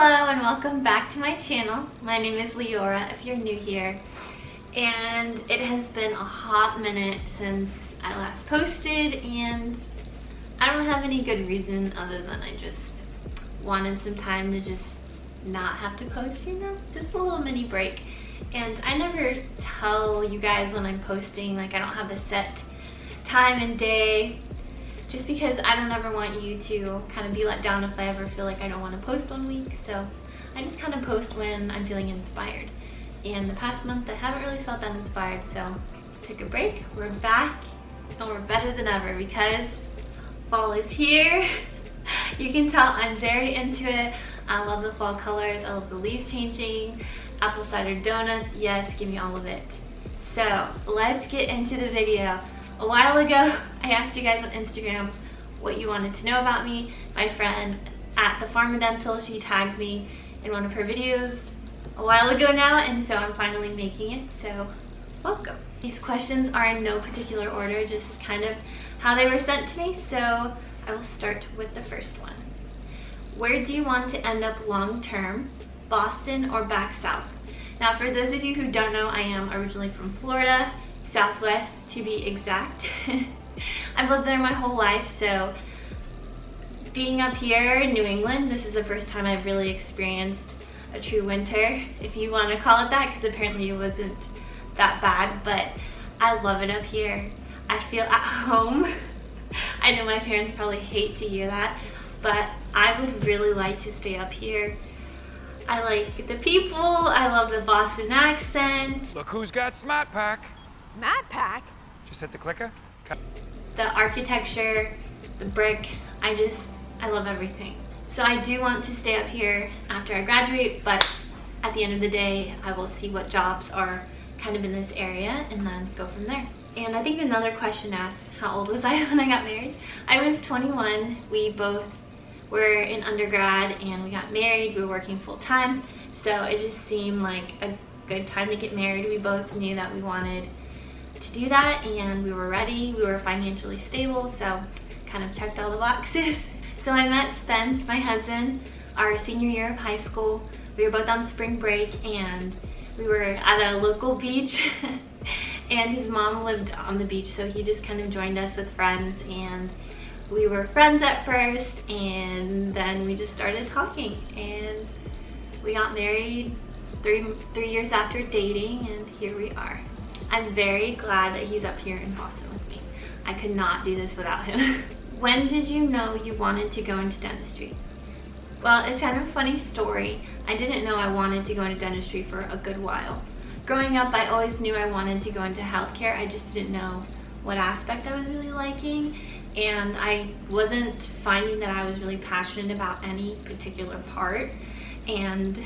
Hello and welcome back to my channel. My name is Leora if you're new here, and it has been a hot minute since I last posted, and I don't have any good reason other than I just wanted some time to just not have to post, just a little mini break. And I never tell you guys when I'm posting, like I don't have a set time and day, just because I don't ever want you to kind of be let down if I ever feel like I don't want to post one week. So I just kind of post when I'm feeling inspired. And the past month I haven't really felt that inspired, so took a break. We're back and we're better than ever because fall is here. You can tell I'm very into it. I love the fall colors. I love the leaves changing. Apple cider donuts, yes, give me all of it. So let's get into the video. A while ago, I asked you guys on Instagram what you wanted to know about me. My friend at the Pharma Dental, she tagged me in one of her videos a while ago now, and so I'm finally making it, so welcome. These questions are in no particular order, just kind of how they were sent to me, so I will start with the first one. Where do you want to end up long term, Boston or back south? Now, for those of you who don't know, I am originally from Florida, Southwest to be exact. I've lived there my whole life, so being up here in New England, this is the first time I've really experienced a true winter, if you want to call it that, because apparently it wasn't that bad, but I love it up here. I feel at home. I know my parents probably hate to hear that, but I would really like to stay up here. I like the people, I love the Boston accent. Look who's got Smart Pack. Smart Pack? Just hit the clicker. The architecture, the brick, I love everything. So I do want to stay up here after I graduate, but at the end of the day, I will see what jobs are kind of in this area and then go from there. And I think another question asks, how old was I when I got married? I was 21. We both were in undergrad and we got married. We were working full time, so it just seemed like a good time to get married. We both knew that we wanted to do that and we were ready. We were financially stable, so kind of checked all the boxes. So I met Spence, my husband, our senior year of high school. We were both on spring break and we were at a local beach and his mom lived on the beach, so he just kind of joined us with friends, and we were friends at first, and then we just started talking and we got married three years after dating, and here we are. I'm very glad that he's up here in Boston with me. I could not do this without him. When did you know you wanted to go into dentistry? Well, it's kind of a funny story. I didn't know I wanted to go into dentistry for a good while. Growing up, I always knew I wanted to go into healthcare. I just didn't know what aspect I was really liking, and I wasn't finding that I was really passionate about any particular part. And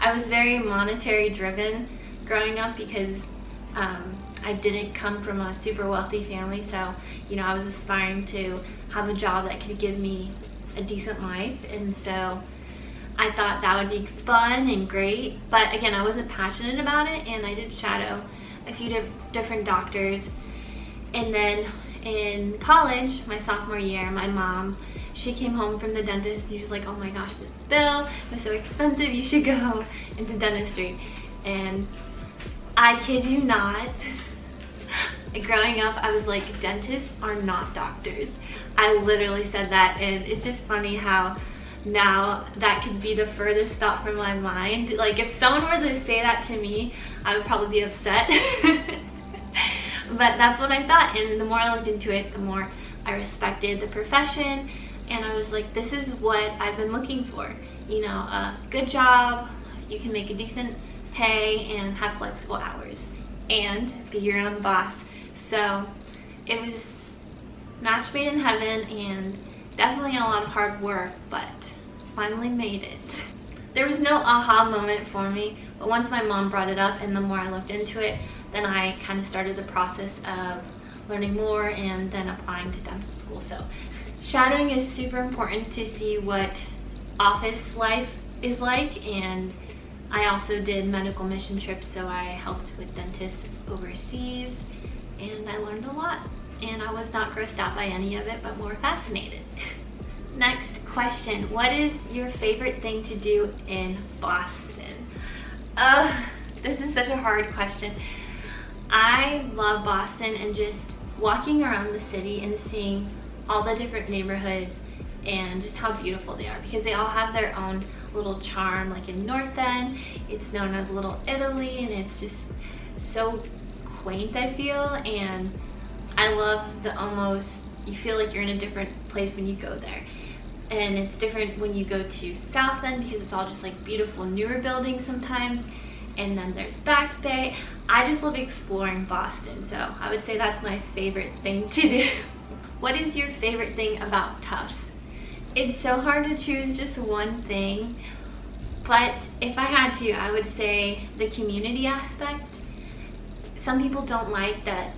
I was very monetary driven growing up because I didn't come from a super wealthy family, so I was aspiring to have a job that could give me a decent life, and so I thought that would be fun and great. But again, I wasn't passionate about it, and I did shadow a few different doctors. And then in college, my sophomore year, my mom, she came home from the dentist and she was like, oh my gosh, this bill was so expensive, you should go into dentistry. And I kid you not, growing up I was like, dentists are not doctors. I literally said that, and it's just funny how now that could be the furthest thought from my mind. Like if someone were to say that to me, I would probably be upset. But that's what I thought, and the more I looked into it, the more I respected the profession, and I was like, this is what I've been looking for. A good job, you can make a decent pay and have flexible hours and be your own boss. So it was match made in heaven, and definitely a lot of hard work, but finally made it. There was no aha moment for me, but once my mom brought it up and the more I looked into it, then I kind of started the process of learning more and then applying to dental school. So shadowing is super important to see what office life is like, and I also did medical mission trips, so I helped with dentists overseas, and I learned a lot, and I was not grossed out by any of it, but more fascinated. Next question. What is your favorite thing to do in Boston? This is such a hard question. I love Boston and just walking around the city and seeing all the different neighborhoods and just how beautiful they are, because they all have their own little charm. Like in North End, it's known as Little Italy, and it's just so quaint, I feel, and I love you feel like you're in a different place when you go there. And it's different when you go to South End because it's all just like beautiful newer buildings sometimes. And then there's Back Bay. I just love exploring Boston, so I would say that's my favorite thing to do. What is your favorite thing about Tufts? It's so hard to choose just one thing, but if I had to, I would say the community aspect. Some people don't like that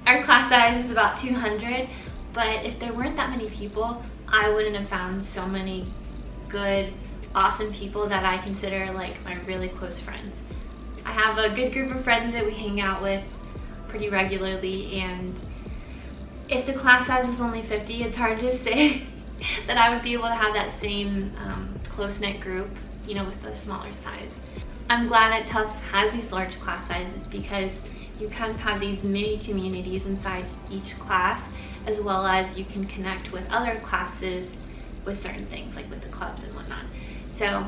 our class size is about 200, but if there weren't that many people, I wouldn't have found so many good, awesome people that I consider like my really close friends. I have a good group of friends that we hang out with pretty regularly, and if the class size is only 50, it's hard to say that I would be able to have that same close-knit group, you know, with the smaller size. I'm glad that Tufts has these large class sizes because you kind of have these mini communities inside each class, as well as you can connect with other classes with certain things, like with the clubs and whatnot. So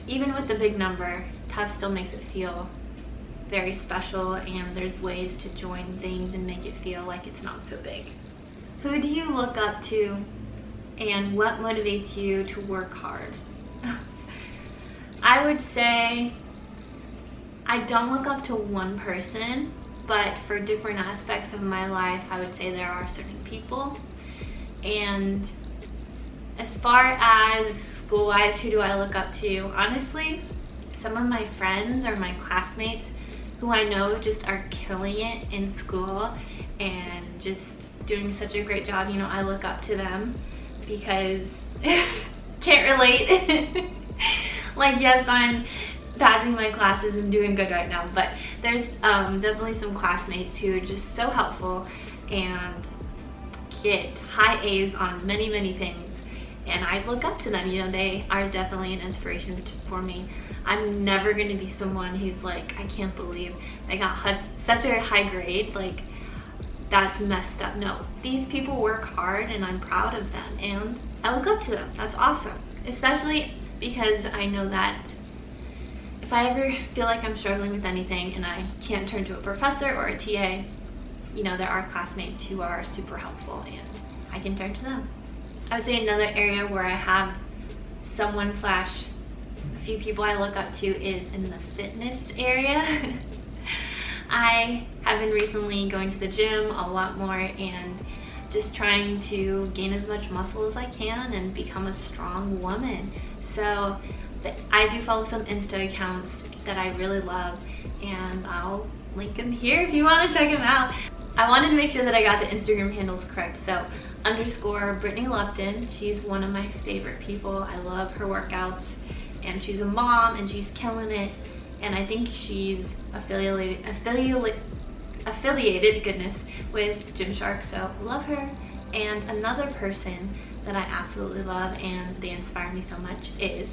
even with the big number, Tufts still makes it feel very special, and there's ways to join things and make it feel like it's not so big. Who do you look up to, and what motivates you to work hard? I would say I don't look up to one person, but for different aspects of my life, I would say there are certain people. And as far as school-wise, who do I look up to? Honestly, some of my friends or my classmates who I know just are killing it in school and just doing such a great job. You know, I look up to them because can't relate. Like, yes, I'm passing my classes and doing good right now, but there's definitely some classmates who are just so helpful and get high A's on many, many things, and I look up to them. You know, they are definitely an inspiration for me. I'm never going to be someone who's like, I can't believe I got such a high grade, like that's messed up. No, these people work hard and I'm proud of them and I look up to them. That's awesome, especially because I know that if I ever feel like I'm struggling with anything and I can't turn to a professor or a TA, you know, there are classmates who are super helpful and I can turn to them. I would say another area where I have someone / a few people I look up to is in the fitness area. I have been recently going to the gym a lot more and just trying to gain as much muscle as I can and become a strong woman. So I do follow some Insta accounts that I really love, and I'll link them here if you want to check them out. I wanted to make sure that I got the Instagram handles correct, so _Brittany Lupton. She's one of my favorite people. I love her workouts, and she's a mom and she's killing it, and I think she's affiliated with Gymshark, so love her. And another person that I absolutely love and they inspire me so much is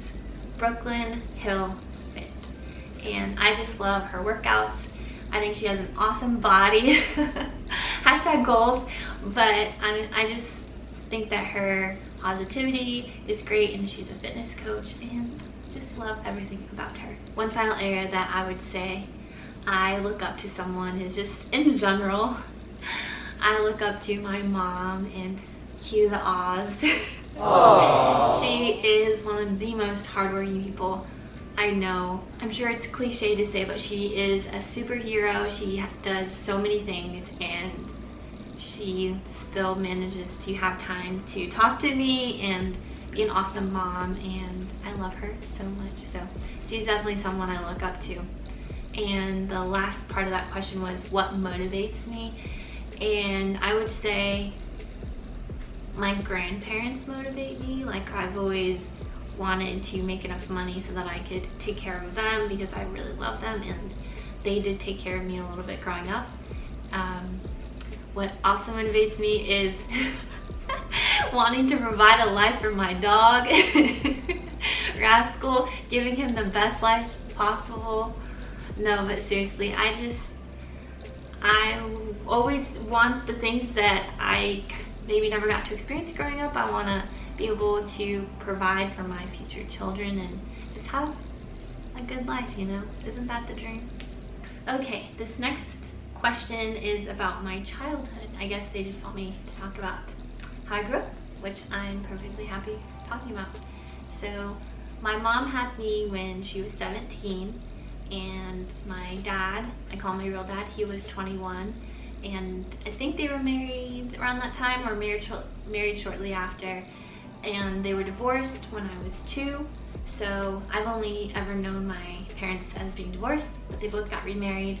Brooklyn Hill Fit, and I just love her workouts. I think she has an awesome body. Hashtag goals. But I just think that her positivity is great, and she's a fitness coach, and just love everything about her. One final area that I would say I look up to someone is just in general. I look up to my mom, and cue the Oz. She is one of the most hardworking people I know. I'm sure it's cliche to say, but she is a superhero. She does so many things, and she still manages to have time to talk to me and be an awesome mom, and I love her so much. So she's definitely someone I look up to. And the last part of that question was what motivates me, and I would say my grandparents motivate me. Like, I've always wanted to make enough money so that I could take care of them because I really love them, and they did take care of me a little bit growing up. What also motivates me is wanting to provide a life for my dog. Rascal, giving him the best life possible. No, but seriously, I always want the things that I maybe never got to experience growing up. I want to be able to provide for my future children and just have a good life, you know? Isn't that the dream? Okay, this next question is about my childhood. I guess they just want me to talk about how I grew up, which I'm perfectly happy talking about. So my mom had me when she was 17, and my dad, I call him my real dad, he was 21, and I think they were married around that time or married shortly after, and they were divorced when I was 2. So I've only ever known my parents as being divorced, but they both got remarried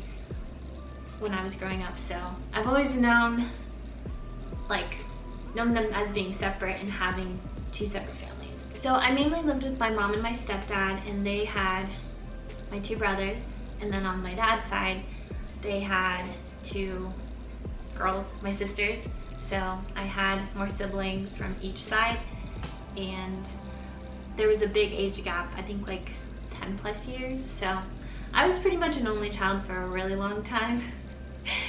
when I was growing up. So I've always known them as being separate and having 2 separate families. So I mainly lived with my mom and my stepdad, and they had my 2 brothers, and then on my dad's side they had 2 girls, my sisters. So I had more siblings from each side, and there was a big age gap, I think like 10 plus years. So I was pretty much an only child for a really long time.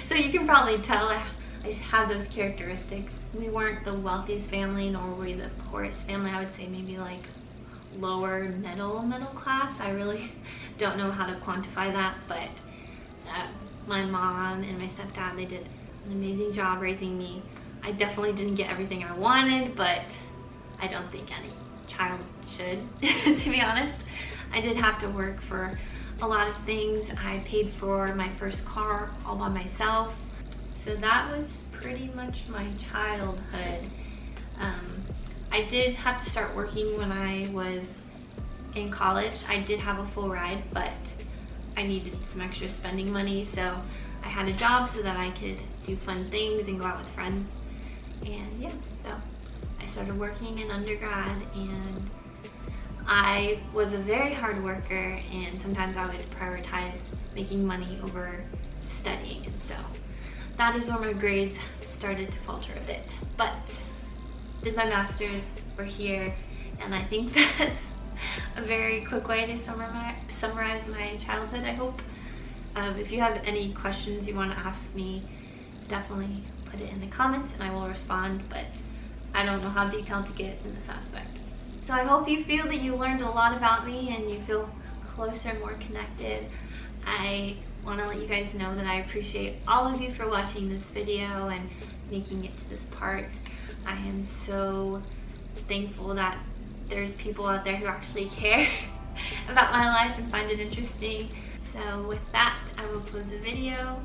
So you can probably tell I have those characteristics. We weren't the wealthiest family, nor were we the poorest family. I would say maybe like lower middle class. I really don't know how to quantify that, but my mom and my stepdad, they did an amazing job raising me. I definitely didn't get everything I wanted, but I don't think any child should, to be honest. I did have to work for a lot of things. I paid for my first car all by myself. So that was pretty much my childhood. I did have to start working when I was in college. I did have a full ride, but I needed some extra spending money, so I had a job so that I could do fun things and go out with friends. And yeah, so I started working in undergrad, and I was a very hard worker, and sometimes I would prioritize making money over studying, and so that is where my grades started to falter a bit. But did my master's, we're here, and I think that's a very quick way to summarize my childhood, I hope. If you have any questions you want to ask me, definitely put it in the comments and I will respond, but I don't know how detailed to get in this aspect. So I hope you feel that you learned a lot about me and you feel closer, more connected. I want to let you guys know that I appreciate all of you for watching this video and making it to this part. I am so thankful that there's people out there who actually care about my life and find it interesting. So with that, I will close the video.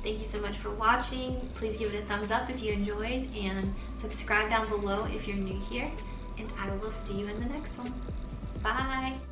Thank you so much for watching. Please give it a thumbs up if you enjoyed, and subscribe down below if you're new here, and I will see you in the next one. Bye!